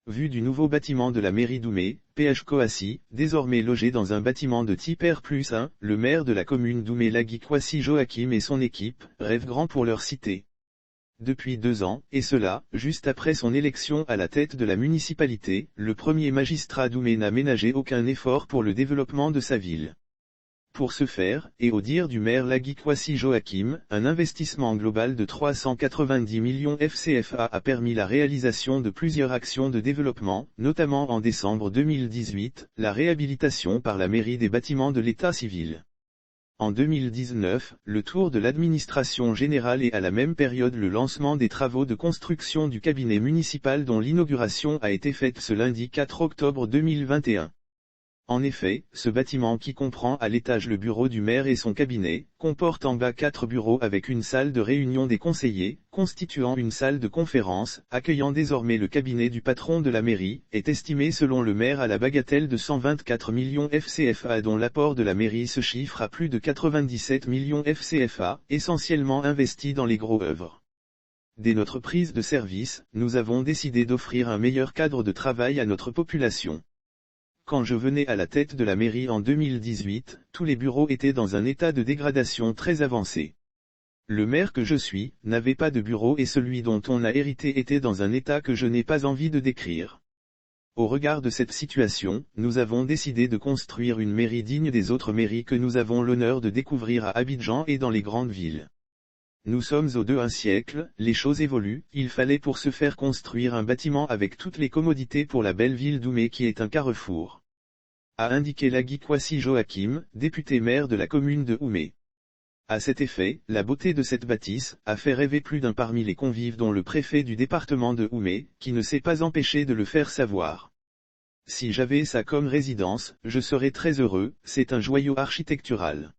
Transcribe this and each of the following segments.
Vue du nouveau bâtiment de la mairie d'Oumé, PH Kouassi, désormais logé dans un bâtiment de type R+1, le maire de la commune d'Oumé Lagui Kouassi Joachim et son équipe, rêvent grand pour leur cité. Depuis 2 ans, et cela, juste après son élection à la tête de la municipalité, le premier magistrat d'Oumé n'a ménagé aucun effort pour le développement de sa ville. Pour ce faire, et au dire du maire Lagui Kouassi Joachim, un investissement global de 390 millions FCFA a permis la réalisation de plusieurs actions de développement, notamment en décembre 2018, la réhabilitation par la mairie des bâtiments de l'état civil. En 2019, le tour de l'administration générale et à la même période le lancement des travaux de construction du cabinet municipal dont l'inauguration a été faite ce lundi 4 octobre 2021. En effet, ce bâtiment qui comprend à l'étage le bureau du maire et son cabinet, comporte en bas 4 bureaux avec une salle de réunion des conseillers, constituant une salle de conférence, accueillant désormais le cabinet du patron de la mairie, est estimé selon le maire à la bagatelle de 124 millions FCFA dont l'apport de la mairie se chiffre à plus de 97 millions FCFA, essentiellement investis dans les gros œuvres. Dès notre prise de service, nous avons décidé d'offrir un meilleur cadre de travail à notre population. Quand je venais à la tête de la mairie en 2018, tous les bureaux étaient dans un état de dégradation très avancé. Le maire que je suis, n'avait pas de bureau et celui dont on a hérité était dans un état que je n'ai pas envie de décrire. Au regard de cette situation, nous avons décidé de construire une mairie digne des autres mairies que nous avons l'honneur de découvrir à Abidjan et dans les grandes villes. Nous sommes au 2e siècle, les choses évoluent, il fallait pour ce faire construire un bâtiment avec toutes les commodités pour la belle ville d'Oumé qui est un carrefour. A indiqué Lagui Kouassi Joachim, député maire de la commune de Oumé. À cet effet, la beauté de cette bâtisse a fait rêver plus d'un parmi les convives dont le préfet du département de Oumé, qui ne s'est pas empêché de le faire savoir. Si j'avais ça comme résidence, je serais très heureux, c'est un joyau architectural.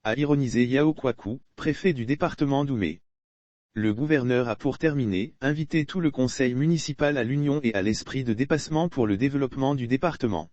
A ironisé Yao Kwaku, préfet du département d'Oumé. Le gouverneur a pour terminer, invité tout le conseil municipal à l'union et à l'esprit de dépassement pour le développement du département.